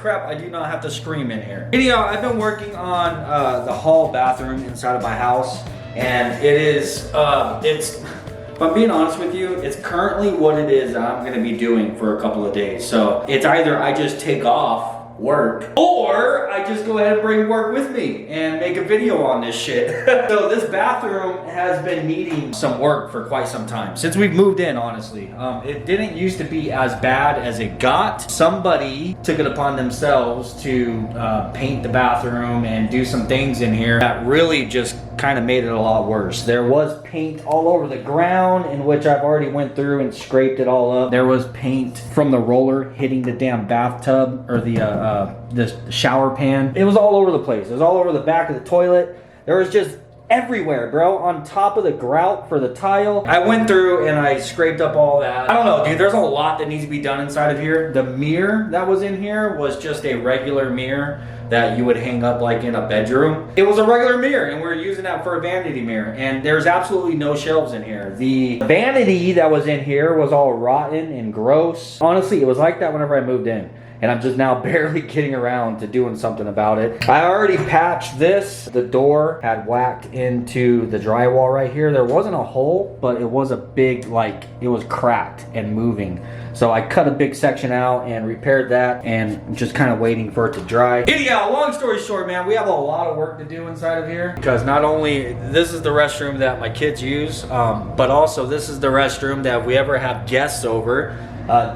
crap, I do not have to scream in here. Anyhow, I've been working on the hall bathroom inside of my house, and it is, if I'm being honest with you, it's currently what it is that I'm gonna be doing for a couple of days. So it's either I just take off work, or I just go ahead and bring work with me and make a video on this shit. So this bathroom has been needing some work for quite some time, since we've moved in, honestly. It didn't used to be as bad as it got. Somebody took it upon themselves to paint the bathroom and do some things in here that really just kind of made it a lot worse. There was paint all over the ground, in which I've already went through and scraped it all up. There was paint from the roller hitting the damn bathtub, or the shower pan. It was all over the place. It was all over the back of the toilet. There was just everywhere, bro. On top of the grout for the tile. I went through and I scraped up all that. I don't know, dude. There's a lot that needs to be done inside of here. The mirror that was in here was just a regular mirror that you would hang up like in a bedroom. It was a regular mirror, and we were using that for a vanity mirror, and there's absolutely no shelves in here. The vanity that was in here was all rotten and gross. Honestly, it was like that whenever I moved in, and I'm just now barely getting around to doing something about it. I already patched this. The door had whacked into the drywall right here. There wasn't a hole, but it was a big, like, it was cracked and moving. So I cut a big section out and repaired that, and just kind of waiting for it to dry. Anyhow, long story short, man, we have a lot of work to do inside of here, because not only this is the restroom that my kids use, but also this is the restroom that if we ever have guests over,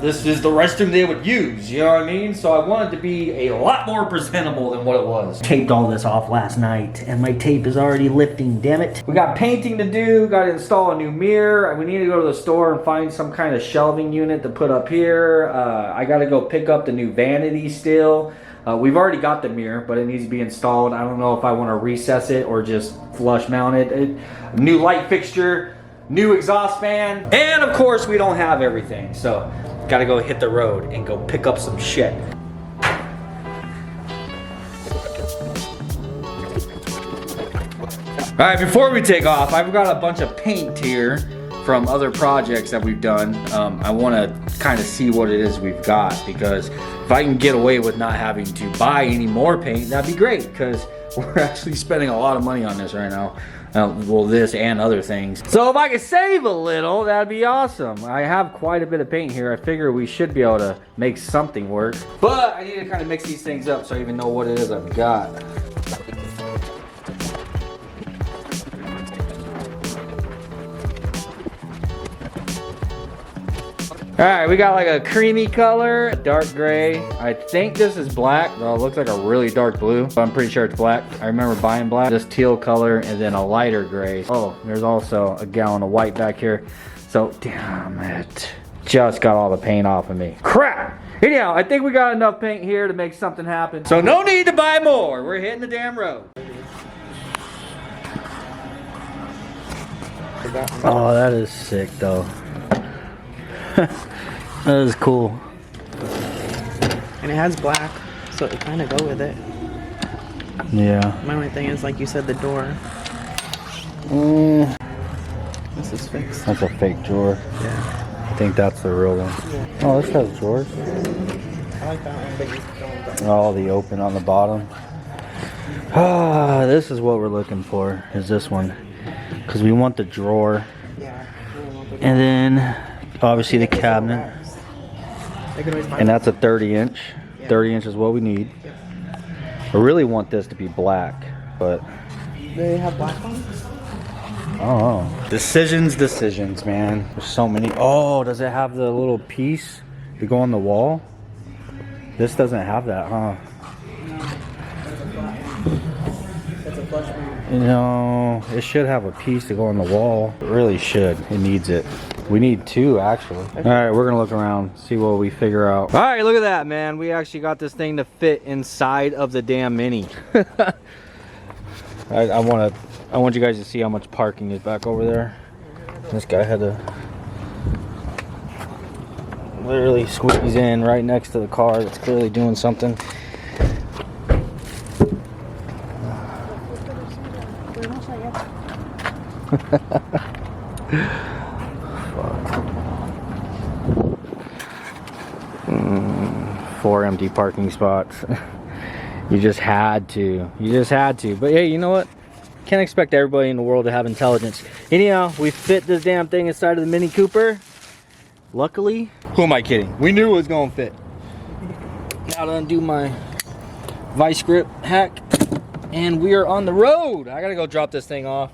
this is the restroom they would use, you know what I mean? So I wanted to be a lot more presentable than what it was. Taped all this off last night, and my tape is already lifting, damn it. We got painting to do, got to install a new mirror. We need to go to the store and find some kind of shelving unit to put up here. I got to go pick up the new vanity still. We've already got the mirror, but it needs to be installed. I don't know if I want to recess it or just flush mount it. New light fixture, new exhaust fan, and of course we don't have everything, so gotta go hit the road and go pick up some shit. All right, before we take off, I've got a bunch of paint here from other projects that we've done. I want to kind of see what it is we've got, because if I can get away with not having to buy any more paint, that'd be great, because we're actually spending a lot of money on this right now. Well, this and other things. So if I could save a little, that'd be awesome. I have quite a bit of paint here. I figure we should be able to make something work. But I need to kind of mix these things up so I even know what it is I've got. All right, we got like a creamy color, a dark gray. I think this is black. Well, it looks like a really dark blue, but I'm pretty sure it's black. I remember buying black. This teal color, and then a lighter gray. Oh, there's also a gallon of white back here. So, damn it. Just got all the paint off of me. Crap! Anyhow, I think we got enough paint here to make something happen. So no need to buy more. We're hitting the damn road. Oh, that is sick though. That is cool. And it has black, so it kind of go with it. Yeah. My only thing is, like you said, the door. This is fixed. That's a fake drawer. Yeah. I think that's the real one. Yeah. Oh, this has drawers. I like that one, but you don't. Oh, the open on the bottom. Ah, this is what we're looking for, is this one. Because we want the drawer. Yeah. And then, obviously, the cabinet. And that's a 30 inch. 30 inch is what we need. I really want this to be black, but they have black ones? Oh, decisions, man. There's so many. Oh, does it have the little piece to go on the wall? This doesn't have that, huh? It's a flush mount. You know, it should have a piece to go on the wall. It really should. It needs it. We need two, actually. All right, we're gonna look around, see what we figure out. All right, look at that, man. We actually got this thing to fit inside of the damn Mini. I want you guys to see how much parking is back over there. This guy had to literally squeeze in right next to the car that's clearly doing something. 4 empty parking spots. You just had to. You just had to. But hey, you know what? Can't expect everybody in the world to have intelligence. Anyhow, we fit this damn thing inside of the Mini Cooper. Luckily. Who am I kidding? We knew it was gonna fit. Now to undo my vice grip hack. And we are on the road. I gotta go drop this thing off.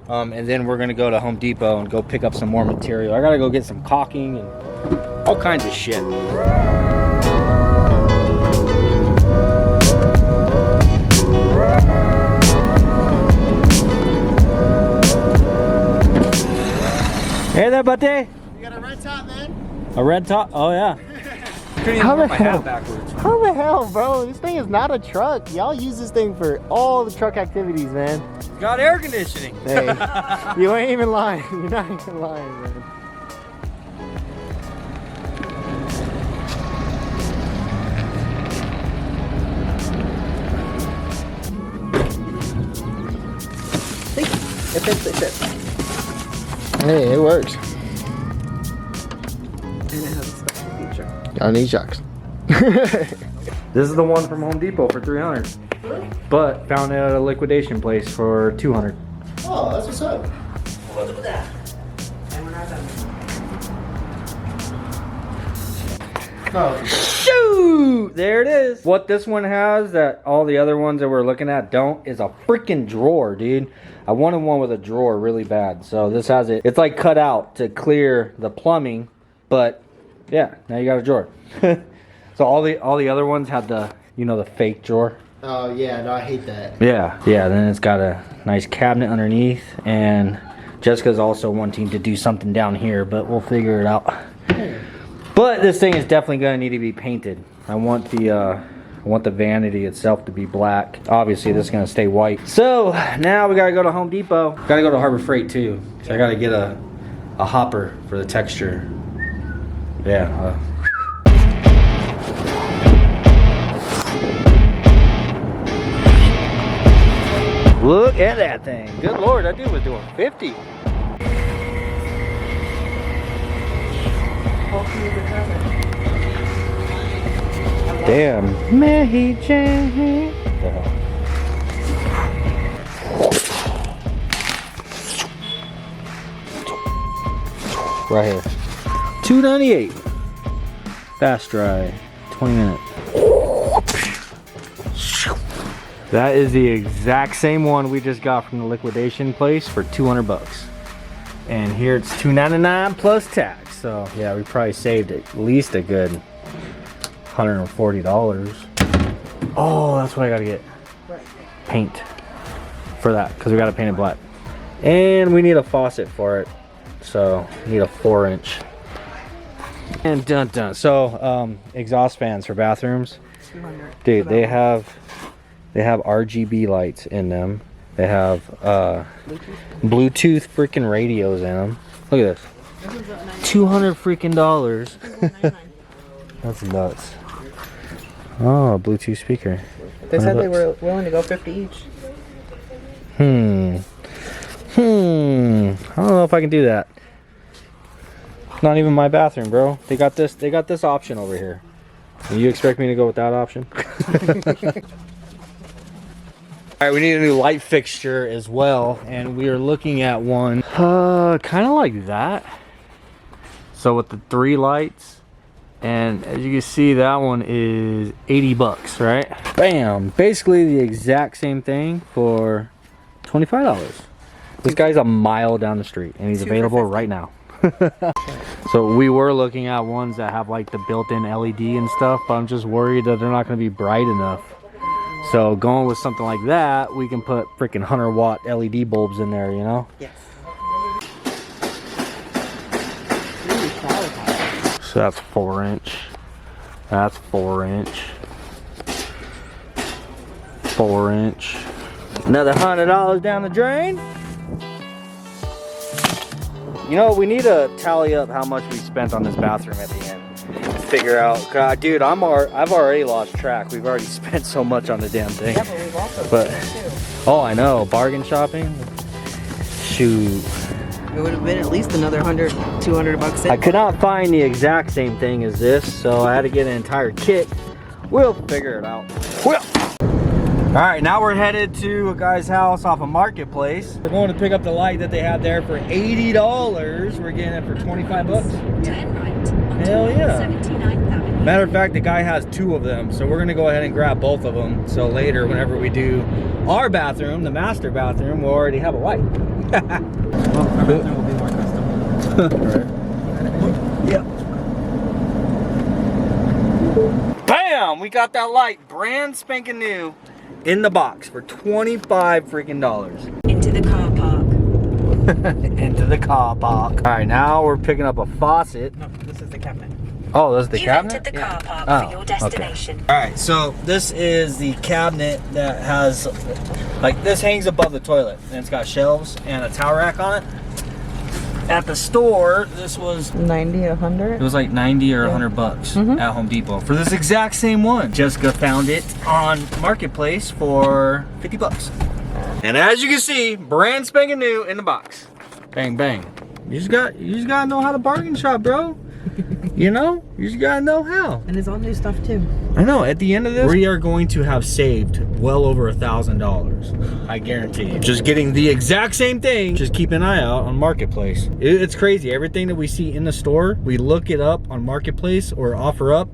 And then we're gonna go to Home Depot and go pick up some more material. I gotta go get some caulking and all kinds of shit. Hey there, buddy. You got a red top, man? A red top? Oh yeah. Couldn't even wear my hat backwards. How the hell, bro? This thing is not a truck. Y'all use this thing for all the truck activities, man. Got air conditioning. Hey, you ain't even lying. You're not even lying, man. It fits, it fits. Hey, it works. And it has a special feature. Y'all need shocks. This is the one from Home Depot for $300. But found it at a liquidation place for $200. Oh, that's what's up. Look at that. And we're not done. Oh. Shoot! There it is. What this one has that all the other ones that we're looking at don't is a freaking drawer, dude. I wanted one with a drawer really bad. So this has it. It's like cut out to clear the plumbing, but yeah, now you got a drawer. So all the other ones had the, you know, the fake drawer. Oh yeah, no, I hate that. Yeah, then it's got a nice cabinet underneath, and Jessica's also wanting to do something down here, but we'll figure it out. But this thing is definitely gonna need to be painted. I want the vanity itself to be black. Obviously this is gonna stay white. So now we gotta go to Home Depot. Gotta go to Harbor Freight too. So I gotta get a hopper for the texture. Yeah. Look at that thing. Good Lord, that dude was doing 50. Damn. Mary Jane. Right here. $2.98. Fast dry. 20 minutes. That is the exact same one we just got from the liquidation place for 200 bucks. And here it's $2.99 plus tax. So yeah, we probably saved at least a good $140. Oh, that's what I gotta get. Paint for that, because we gotta paint it black. And we need a faucet for it. So we need a 4-inch. And dun dun. So exhaust fans for bathrooms. 200. Dude, they have RGB lights in them. They have Bluetooth freaking radios in them. Look at this. 200 freaking dollars. That's nuts. Oh, a Bluetooth speaker. They said they were willing to go 50 each. I don't know if I can do that. Not even my bathroom, bro. They got this option over here. You expect me to go with that option? Alright, we need a new light fixture as well, and we are looking at one kind of like that. So with the 3 lights, and as you can see, that one is 80 bucks, right? Bam! Basically the exact same thing for $25. This guy's a mile down the street, and he's available right now. So we were looking at ones that have like the built-in LED and stuff, but I'm just worried that they're not going to be bright enough. So going with something like that, we can put freaking 100-watt LED bulbs in there, you know? Yes. So that's 4-inch. That's 4-inch. 4-inch. Another $100 down the drain. You know, we need to tally up how much we spent on this bathroom at the end. Figure out, God, dude, I've already lost track. We've already spent so much on the damn thing. Yeah, but we've also oh, I know, bargain shopping. Shoot. It would have been at least another 100, 200 bucks. I could not find the exact same thing as this, so I had to get an entire kit. We'll figure it out. All right, now we're headed to a guy's house off a marketplace. We're going to pick up the light that they had there for $80. We're getting it for 25 bucks. Turn right. Hell yeah. 79th Avenue. Matter of fact, the guy has 2 of them, so we're gonna go ahead and grab both of them. So later, whenever we do our bathroom, the master bathroom, we'll already have a light. Well, our bathroom will be more custom. Right. Yep. Bam! We got that light, brand spanking new, in the box for 25 freaking dollars. Into the car park. Into the car park. All right, now we're picking up a faucet. No, this is the cabinet. Oh, this is the You've cabinet? entered the car park Oh, for your destination. Okay. All right, so this is the cabinet that has, like, this hangs above the toilet, and it's got shelves and a towel rack on it. At the store, this was 90, it 100. was like 90 or 100 bucks at Home Depot for this exact same one. Jessica found it on Marketplace for 50 bucks. And as you can see, brand spanking new in the box. Bang bang. You just gotta know how to bargain shop, bro. You know, you just gotta know how. And it's all new stuff too. I know, at the end of this, we are going to have saved well over $1,000. I guarantee you. Just getting the exact same thing, just keep an eye out on Marketplace. It's crazy. Everything that we see in the store, we look it up on Marketplace or offer up,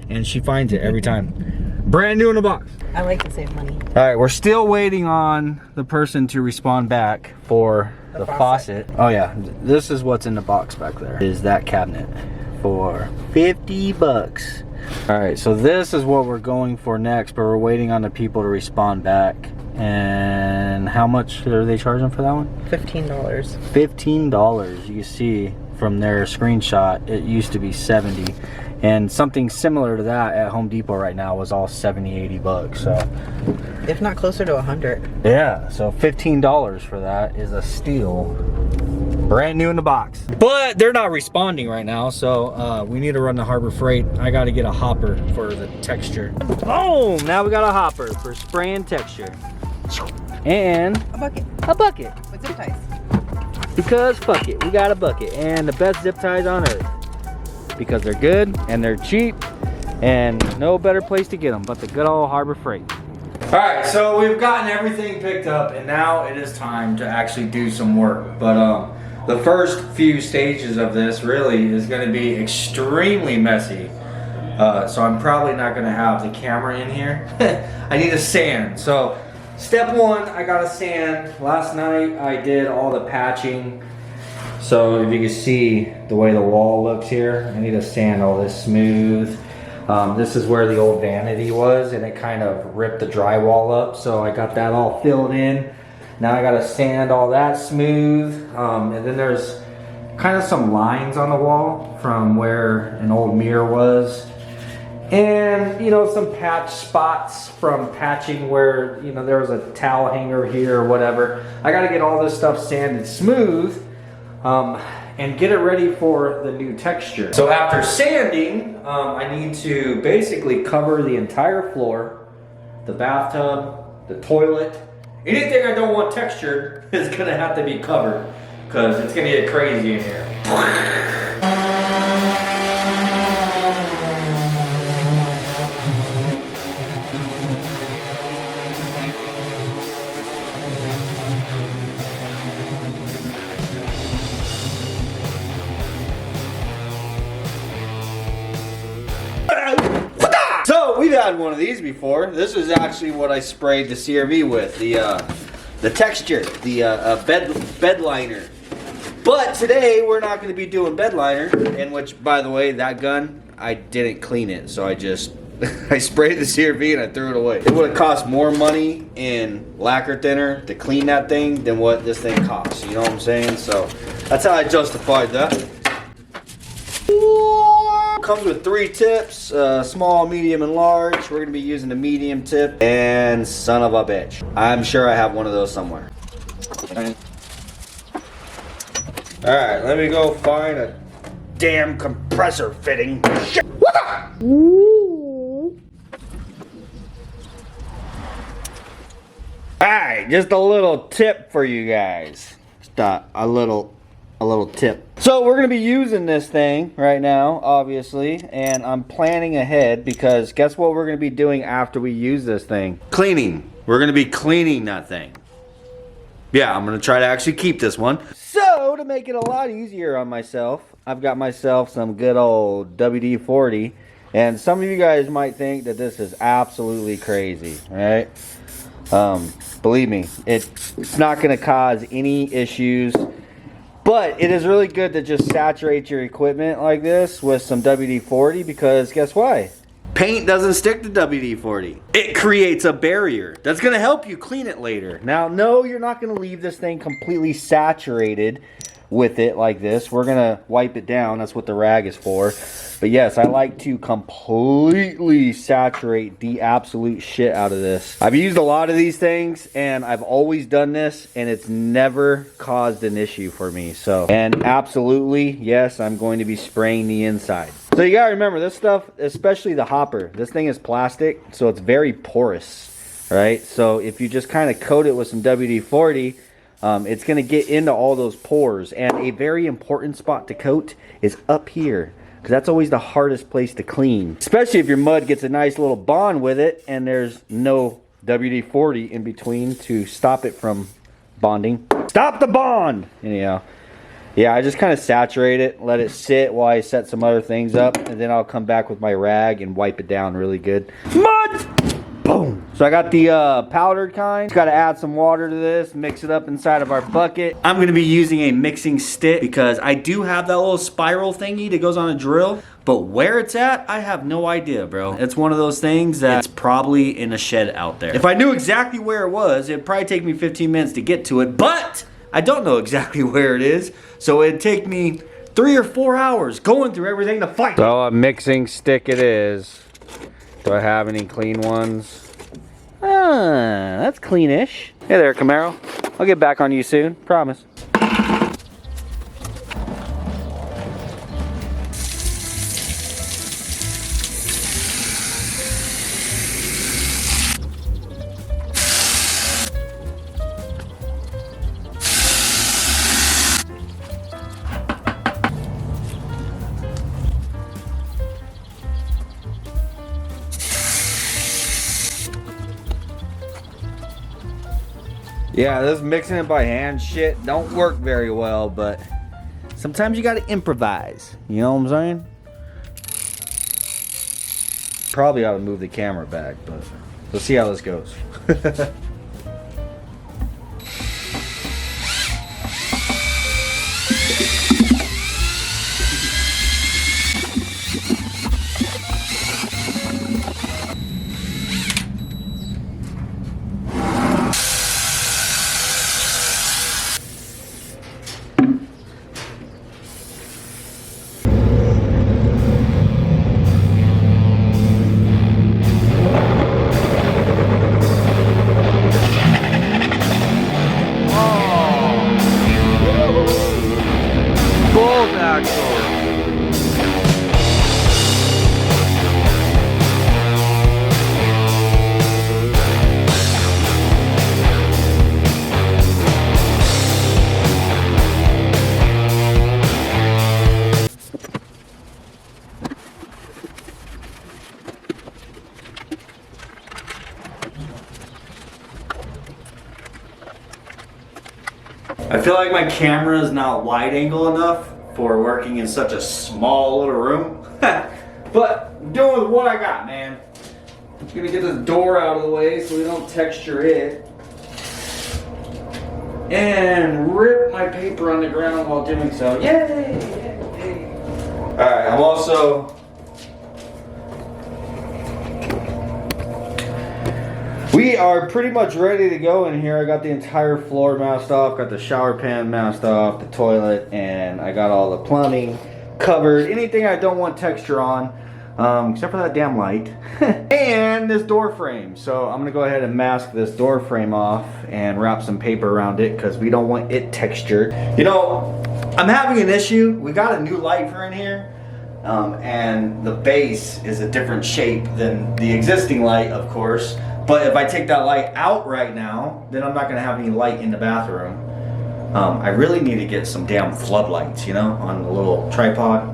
and she finds it every time. Brand new in the box. I like to save money. All right, we're still waiting on the person to respond back for the faucet. Oh yeah, this is what's in the box back there. Is that cabinet for 50 bucks. All right, so this is what we're going for next, but we're waiting on the people to respond back. And how much are they charging for that one? $15. $15. You can see from their screenshot, it used to be 70. And something similar to that at Home Depot right now was all 70, 80 bucks. So, If not closer to 100. yeah, so $15 for that is a steal. Brand new in the box. But they're not responding right now, so we need to run the Harbor Freight. I got to get a hopper for the texture. Boom! Now we got a hopper for spray and texture. And A bucket a bucket. with zip ties. Because fuck it, we got a bucket. And the best zip ties on earth. Because they're good and they're cheap and no better place to get them but the good old Harbor Freight. All right, so we've gotten everything picked up and now it is time to actually do some work. But the first few stages of this really is going to be extremely messy. So I'm probably not going to have the camera in here. I need a sand. So step one, I got a sand. Last night I did all the patching. So if you can see the way the wall looks here, I need to sand all this smooth. This is where the old vanity was and it kind of ripped the drywall up. So I got that all filled in. Now I gotta sand all that smooth. And then there's kind of some lines on the wall from where an old mirror was. And, you know, some patch spots from patching where, you know, there was a towel hanger here or whatever. I gotta get all this stuff sanded smooth. And get it ready for the new texture. So after sanding, I need to basically cover the entire floor, the bathtub, the toilet. Anything I don't want textured is gonna have to be covered because it's gonna get crazy in here. So we've had one of these before. This is actually what I sprayed the CRV with, the texture, the bed liner. But today we're not going to be doing bed liner, in which, by the way, that gun, I didn't clean it, so I just I sprayed the CRV and I threw it away. It would have cost more money in lacquer thinner to clean that thing than what this thing costs. You know what I'm saying? So that's how I justified that. Comes with 3 tips, small, medium, and large. We're gonna be using the medium tip, and son of a bitch, I'm sure I have one of those somewhere. All right, let me go find a damn compressor fitting. What the? All right, just a little tip for you guys. Just a little a little tip. So we're gonna be using this thing right now, obviously, and I'm planning ahead because guess what we're gonna be doing after we use this thing? Cleaning. We're gonna be cleaning that thing. Yeah, I'm gonna try to actually keep this one. So to make it a lot easier on myself, I've got myself some good old WD-40. And some of you guys might think that this is absolutely crazy, right? Believe me, it's not gonna cause any issues. But it is really good to just saturate your equipment like this with some WD-40 because guess why? Paint doesn't stick to WD-40. It creates a barrier that's gonna help you clean it later. Now, no, you're not gonna leave this thing completely saturated with it like this. We're gonna wipe it down. That's what the rag is for. But yes, I like to completely saturate the absolute shit out of this. I've used a lot of these things and I've always done this and it's never caused an issue for me. So, and absolutely, yes, I'm going to be spraying the inside. So you gotta remember this stuff, especially the hopper, this thing is plastic, so it's very porous, right? So if you just kind of coat it with some WD-40, it's gonna get into all those pores. And a very important spot to coat is up here, because that's always the hardest place to clean. Especially if your mud gets a nice little bond with it and there's no WD-40 in between to stop it from bonding. Stop the bond! Anyhow. Yeah, I just kind of saturate it, let it sit while I set some other things up, and then I'll come back with my rag and wipe it down really good. Mud! Boom! So I got the powdered kind. Just got to add some water to this, mix it up inside of our bucket. I'm going to be using a mixing stick because I do have that little spiral thingy that goes on a drill, but where it's at, I have no idea, bro. It's one of those things that's probably in a shed out there. If I knew exactly where it was, it'd probably take me 15 minutes to get to it, but I don't know exactly where it is, so it'd take me 3 or 4 hours going through everything to find. So a mixing stick it is. Do I have any clean ones? Ah, that's cleanish. Hey there, Camaro. I'll get back on you soon, promise. Yeah, this mixing it by hand shit don't work very well, but sometimes you gotta improvise. You know what I'm saying? Probably ought to move the camera back, but let's see how this goes. I feel like my camera is not wide angle enough for working in such a small little room. But I'm doing with what I got, man. I'm gonna get this door out of the way so we don't texture it. And rip my paper on the ground while doing so. Yay! Yay. Alright, I'm also... We are pretty much ready to go in here. I got the entire floor masked off, got the shower pan masked off, the toilet, and I got all the plumbing covered. Anything I don't want texture on, except for that damn light. And this door frame. So I'm gonna go ahead and mask this door frame off and wrap some paper around it because we don't want it textured. You know, I'm having an issue. We got a new light for in here. And the base is a different shape than the existing light, of course. But if I take that light out right now, then I'm not gonna have any light in the bathroom. I really need to get some damn floodlights, you know, on the little tripod,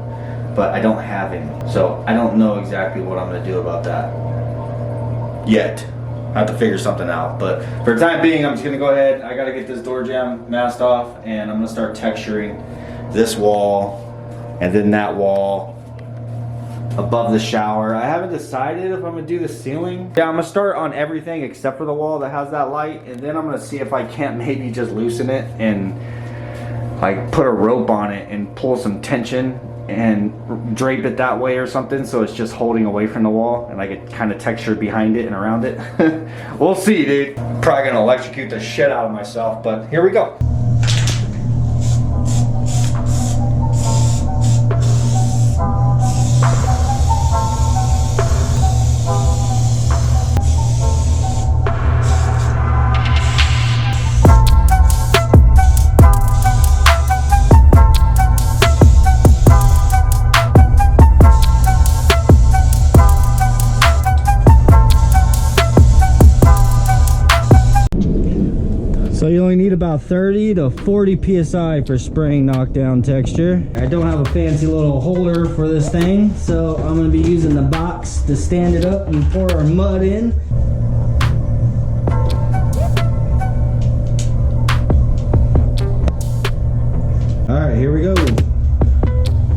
but I don't have any. So I don't know exactly what I'm gonna do about that yet. I have to figure something out, but for the time being, I'm just gonna go ahead. I gotta get this door jamb masked off, and I'm gonna start texturing this wall and then that wall above the shower. I haven't decided if I'm gonna do the ceiling. Yeah, I'm gonna start on everything except for the wall that has that light, and then I'm gonna see if I can't maybe just loosen it and like put a rope on it and pull some tension and drape it that way or something, so it's just holding away from the wall and I get kind of texture behind it and around it. We'll see, dude. Probably gonna electrocute the shit out of myself, but here we go. So you only need about 30 to 40 psi for spraying knockdown texture. I don't have a fancy little holder for this thing, so I'm going to be using the box to stand it up and pour our mud in. Alright, here we go.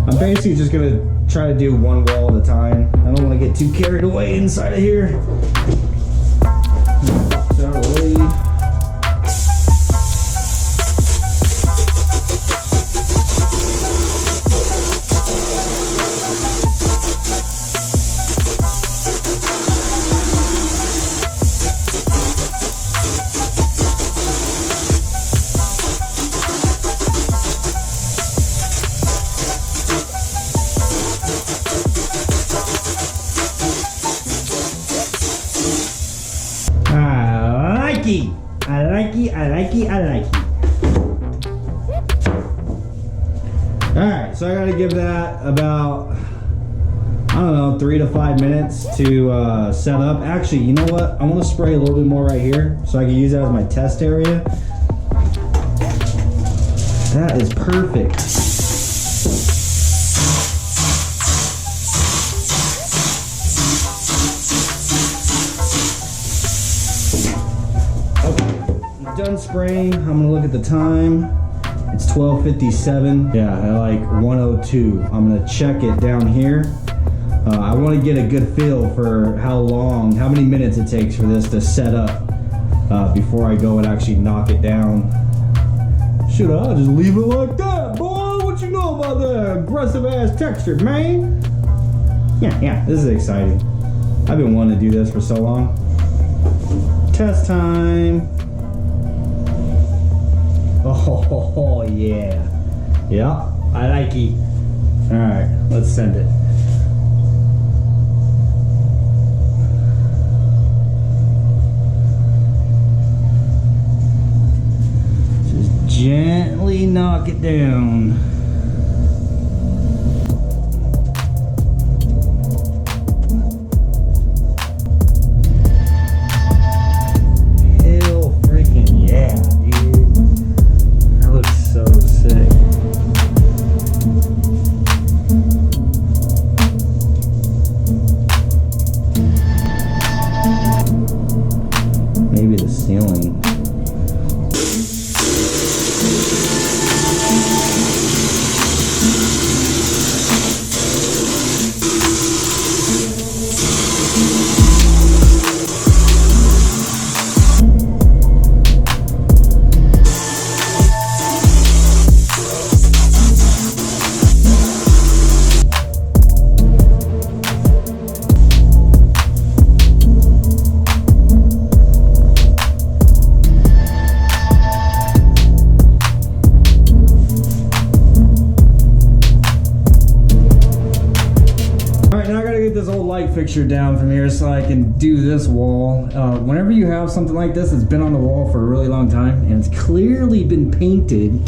I'm basically just going to try to do one wall at a time. I don't want to get too carried away inside of here. Box out of the way. I like it. Alright, so I gotta give that about, I don't know, 3 to 5 minutes to set up. Actually, you know what? I want to spray a little bit more right here so I can use that as my test area. That is perfect. Done spraying. I'm gonna look at the time. It's 12:57. Yeah, at like 1:02. I'm gonna check it down here. I want to get a good feel for how many minutes it takes for this to set up before I go and actually knock it down. Should I just leave it like that, boy? What you know about that aggressive ass texture, man? Yeah, this is exciting. I've been wanting to do this for so long. Test time. Oh yeah. Yeah, I like it. Alright, let's send it. Just gently knock it down. Fixture down from here so I can do this wall. Whenever you have something like this that's been on the wall for a really long time and it's clearly been painted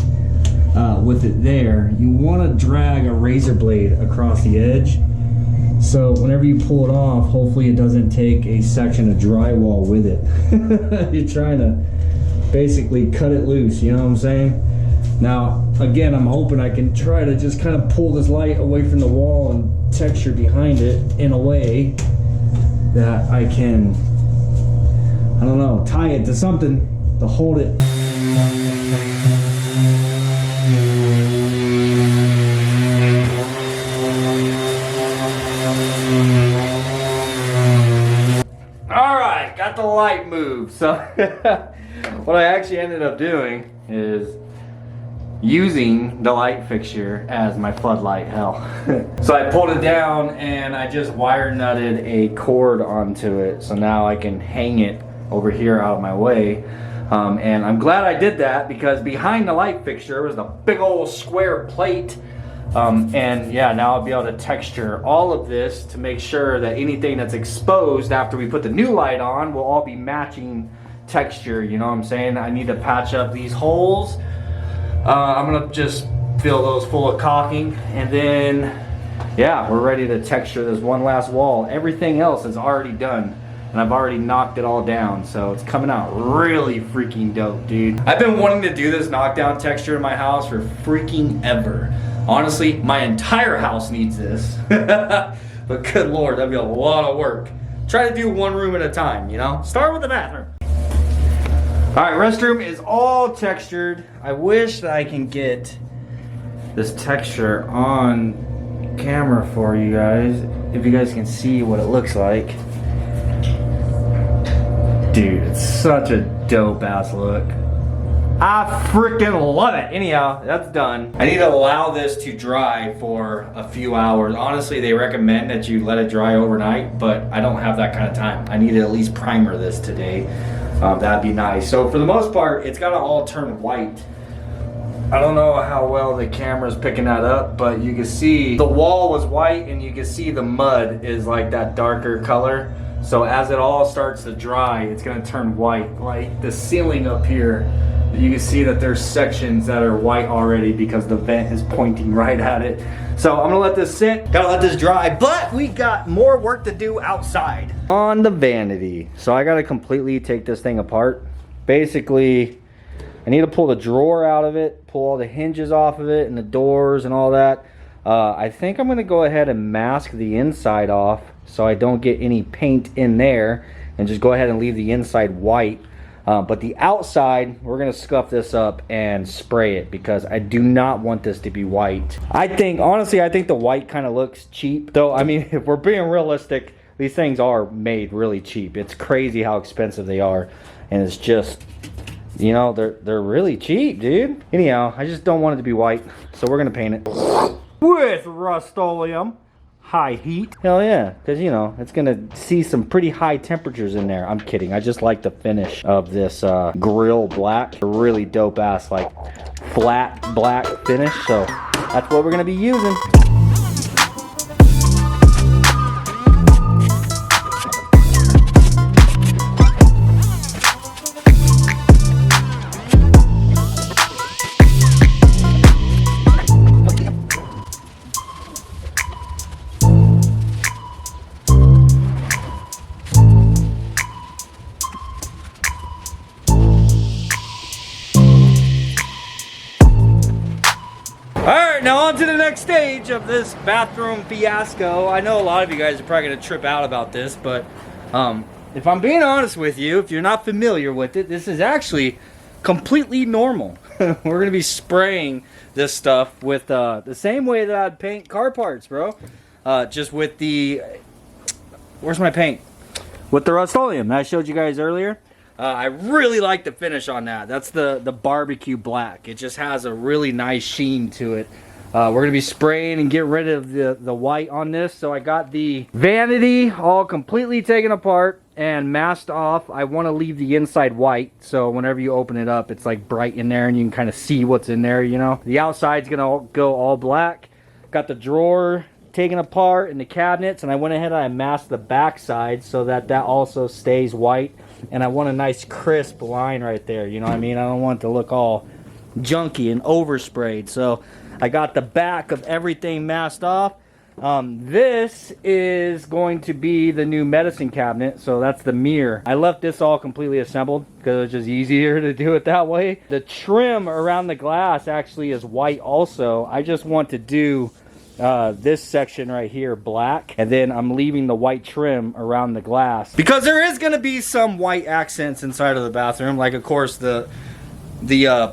with it there, you want to drag a razor blade across the edge, so whenever you pull it off, hopefully it doesn't take a section of drywall with it. You're trying to basically cut it loose, you know what I'm saying? Now, again, I'm hoping I can try to just kind of pull this light away from the wall and texture behind it in a way that I can, I don't know, tie it to something to hold it. All right, got the light moved. So what I actually ended up doing is using the light fixture as my floodlight. Hell. So I pulled it down and I just wire nutted a cord onto it. So now I can hang it over here out of my way. And I'm glad I did that because behind the light fixture was a big old square plate. And yeah, now I'll be able to texture all of this to make sure that anything that's exposed after we put the new light on will all be matching texture. You know what I'm saying? I need to patch up these holes. I'm gonna just fill those full of caulking, and then yeah, we're ready to texture this one last wall. Everything else is already done and I've already knocked it all down, so it's coming out really freaking dope, dude. I've been wanting to do this knockdown texture in my house for freaking ever. Honestly, my entire house needs this. But good lord, that'd be a lot of work. Try to do one room at a time, you know? Start with the bathroom. Alright, restroom is all textured. I wish that I can get this texture on camera for you guys, if you guys can see what it looks like. Dude, it's such a dope ass look. I freaking love it. Anyhow, that's done. I need to allow this to dry for a few hours. Honestly, they recommend that you let it dry overnight, but I don't have that kind of time. I need to at least primer this today. That'd be nice. So for the most part, it's gotta all turn white. I don't know how well the camera's picking that up, but you can see the wall was white and you can see the mud is like that darker color. So as it all starts to dry, it's gonna turn white. Like the ceiling up here, you can see that there's sections that are white already because the vent is pointing right at it. So I'm gonna let this sit, gotta let this dry, but we got more work to do outside. On the vanity. So I gotta completely take this thing apart. Basically, I need to pull the drawer out of it, pull all the hinges off of it and the doors and all that. I think I'm gonna go ahead and mask the inside off so I don't get any paint in there and just go ahead and leave the inside white. But the outside, we're gonna scuff this up and spray it because I do not want this to be white. Honestly, I think the white kind of looks cheap. Though, I mean, if we're being realistic, these things are made really cheap. It's crazy how expensive they are. And it's just, you know, they're really cheap, dude. Anyhow, I just don't want it to be white. So we're gonna paint it with Rust-Oleum. High heat. Hell yeah, because you know it's gonna see some pretty high temperatures in there. I'm kidding. I just like the finish of this grill black. A really dope ass like flat black finish. So that's what we're gonna be using. Now on to the next stage of this bathroom fiasco. I know a lot of you guys are probably gonna trip out about this, but if I'm being honest with you, if you're not familiar with it, this is actually completely normal. We're gonna be spraying this stuff with the same way that I'd paint car parts, bro. Just with the, where's my paint? With the Rust-Oleum that I showed you guys earlier. I really like the finish on that. That's the barbecue black. It just has a really nice sheen to it. We're going to be spraying and get rid of the white on this. So I got the vanity all completely taken apart and masked off. I want to leave the inside white. So whenever you open it up, it's like bright in there and you can kind of see what's in there, you know. The outside's going to go all black. Got the drawer taken apart and the cabinets. And I went ahead and I masked the back side so that also stays white. And I want a nice crisp line right there. You know what I mean? I don't want it to look all junky and oversprayed. So I got the back of everything masked off. This is going to be the new medicine cabinet. So that's the mirror. I left this all completely assembled because it's just easier to do it that way. The trim around the glass actually is white also. I just want to do this section right here black, and then I'm leaving the white trim around the glass because there is going to be some white accents inside of the bathroom, like of course the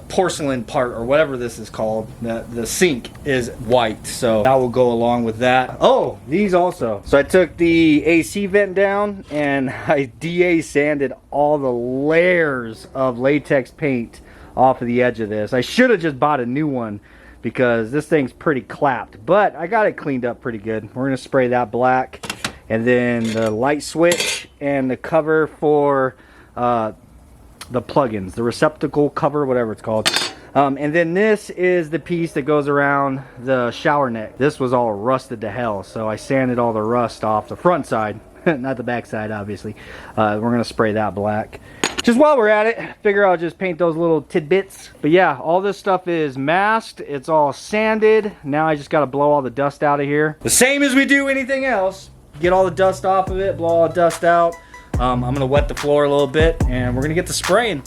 porcelain part or whatever this is called, the sink is white, so that will go along with that. Oh, these also. So I took the AC vent down and I DA sanded all the layers of latex paint off of the edge of this. I should have just bought a new one because this thing's pretty clapped, but I got it cleaned up pretty good. We're gonna spray that black, and then the light switch and the cover for the plugins, the receptacle cover, whatever it's called. And then this is the piece that goes around the shower neck. This was all rusted to hell, so I sanded all the rust off the front side, not the back side, obviously. We're gonna spray that black. Just while we're at it, figure I'll just paint those little tidbits. But yeah, all this stuff is masked. It's all sanded. Now I just got to blow all the dust out of here. The same as we do anything else. Get all the dust off of it, blow all the dust out. I'm going to wet the floor a little bit, and we're going to get to spraying.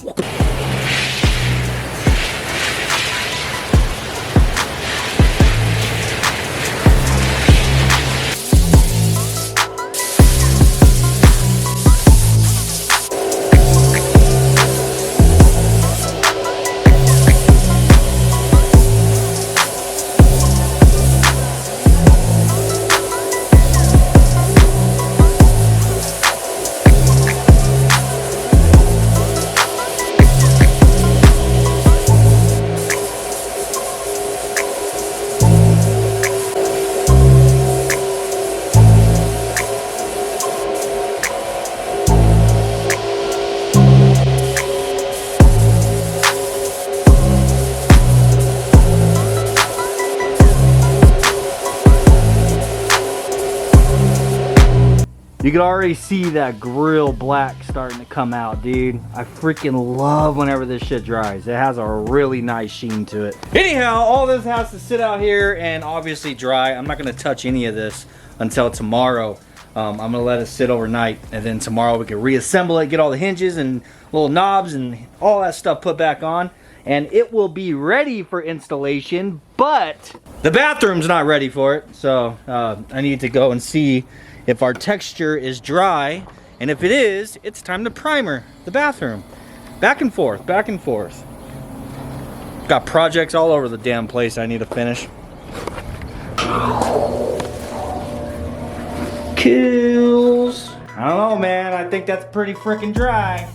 You can already see that grill black starting to come out, dude. I freaking love whenever this shit dries. It has a really nice sheen to it. Anyhow, all this has to sit out here and obviously dry. I'm not gonna touch any of this until tomorrow. I'm gonna let it sit overnight, and then tomorrow we can reassemble it, get all the hinges and little knobs and all that stuff put back on, and it will be ready for installation, but the bathroom's not ready for it. So I need to go and see if our texture is dry, and if it is, it's time to primer the bathroom. Back and forth, back and forth. Got projects all over the damn place I need to finish. Kills. I don't know, man. I think that's pretty freaking dry.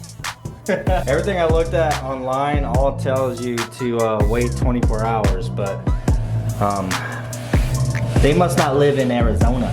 Everything I looked at online all tells you to wait 24 hours, but they must not live in Arizona.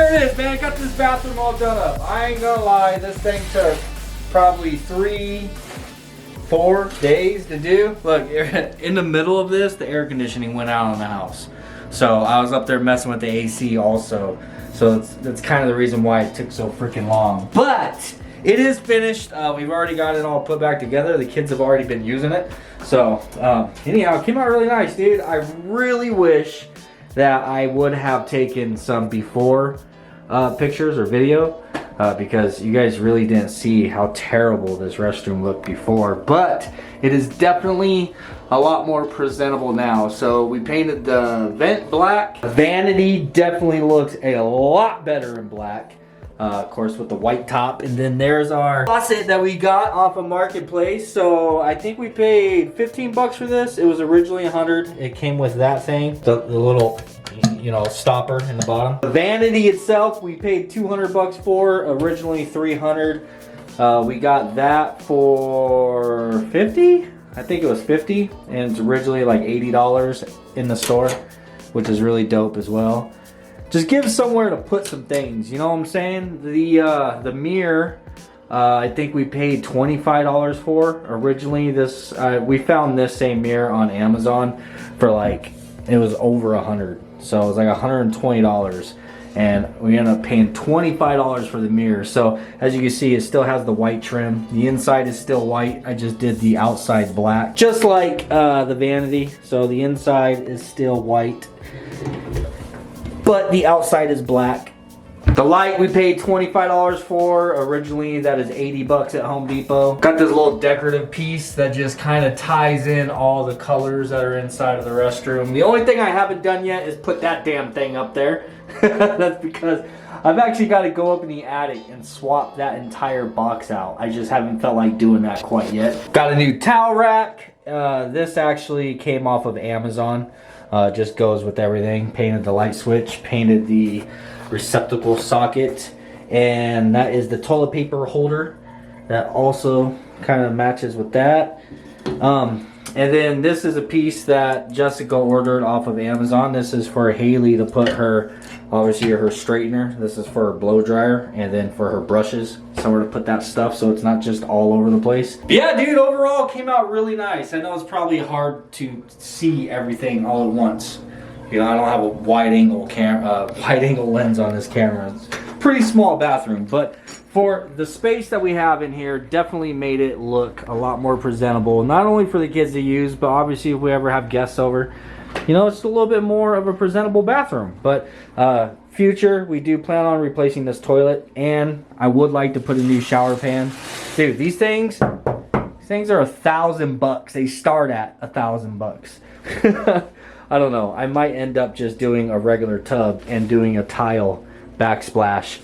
there it is, man. Got this bathroom all done up. I ain't gonna lie, this thing took probably 3-4 days to do. Look, in the middle of this, the air conditioning went out in the house. So I was up there messing with the AC also. So that's kind of the reason why it took so freaking long. But it is finished. We've already got it all put back together. The kids have already been using it. So anyhow, it came out really nice, dude. I really wish that I would have taken some before pictures or video because you guys really didn't see how terrible this restroom looked before. But it is definitely a lot more presentable now. So we painted the vent black. The vanity definitely looks a lot better in black. Of course with the white top. And then there's our faucet that we got off of Marketplace. So I think we paid 15 bucks for this. It was originally 100. It came with that thing, the little, you know, stopper in the bottom. The vanity itself we paid 200 bucks for, originally 300. We got that for 50. I think it was 50, and it's originally like $80 in the store, which is really dope as well. Just give somewhere to put some things, you know what I'm saying? The mirror, I think we paid $25 for. Originally this, we found this same mirror on Amazon for like, it was over 100. So it was like $120. And we ended up paying $25 for the mirror. So as you can see, it still has the white trim. The inside is still white. I just did the outside black, just like the vanity. So the inside is still white, but the outside is black. The light we paid $25 for. Originally that is 80 bucks at Home Depot. Got this little decorative piece that just kind of ties in all the colors that are inside of the restroom. The only thing I haven't done yet is put that damn thing up there. That's because I've actually got to go up in the attic and swap that entire box out. I just haven't felt like doing that quite yet. Got a new towel rack. This actually came off of Amazon. Just goes with everything. Painted the light switch, painted the receptacle socket, and that is the toilet paper holder that also kind of matches with that. And then this is a piece that Jessica ordered off of Amazon. This is for Haley to put her, obviously her straightener. This is for her blow dryer, and then for her brushes, somewhere to put that stuff so it's not just all over the place. But yeah, dude, overall came out really nice. I know it's probably hard to see everything all at once. You know, I don't have a wide angle lens on this camera. It's a pretty small bathroom, but for the space that we have in here, definitely made it look a lot more presentable. Not only for the kids to use, but obviously if we ever have guests over, you know, it's a little bit more of a presentable bathroom. But future, we do plan on replacing this toilet, and I would like to put a new shower pan. Dude, these things are $1,000 They start at $1,000 I don't know. I might end up just doing a regular tub and doing a tile backsplash.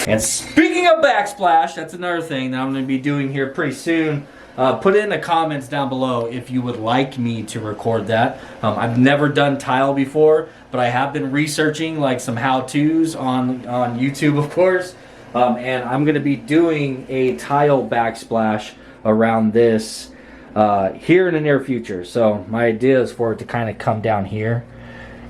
And speaking of backsplash, that's another thing that I'm going to be doing here pretty soon. Put it in the comments down below if you would like me to record that. I've never done tile before, but I have been researching like some how-tos on YouTube, of course. And I'm going to be doing a tile backsplash around this here in the near future. So my idea is for it to kind of come down here,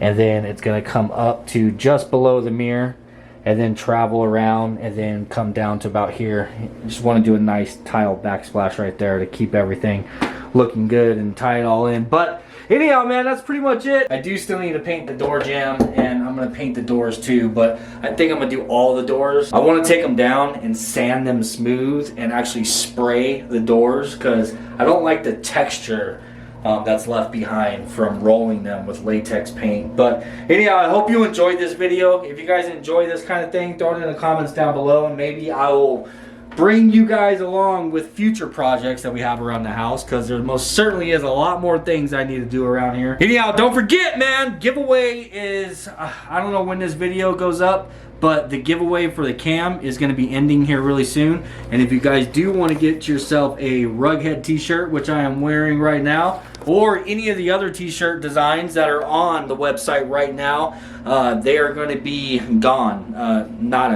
and then it's going to come up to just below the mirror, and then travel around, and then come down to about here. Just want to do a nice tile backsplash right there to keep everything looking good and tie it all in. But anyhow, man, that's pretty much it. I do still need to paint the door jamb, and I'm going to paint the doors too, but I think I'm going to do all the doors. I want to take them down and sand them smooth and actually spray the doors, because I don't like the texture that's left behind from rolling them with latex paint. But anyhow, I hope you enjoyed this video. If you guys enjoy this kind of thing, throw it in the comments down below, and maybe I will bring you guys along with future projects that we have around the house, because there most certainly is a lot more things I need to do around here. Anyhow, don't forget, man, giveaway is, I don't know when this video goes up, but the giveaway for the cam is going to be ending here really soon. And if you guys do want to get yourself a Rughead t-shirt, which I am wearing right now, or any of the other t-shirt designs that are on the website right now, they are going to be gone. Not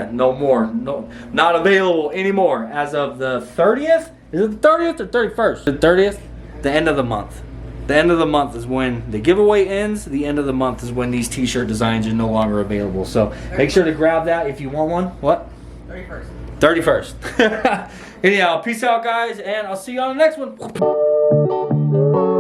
available anymore as of the 30th. Is it the 30th or 31st? The 30th, the end of the month. The end of the month is when the giveaway ends. The end of the month is when these t-shirt designs are no longer available. So make sure to grab that if you want one. What? 31st. 31st. Anyhow, peace out, guys, and I'll see you on the next one.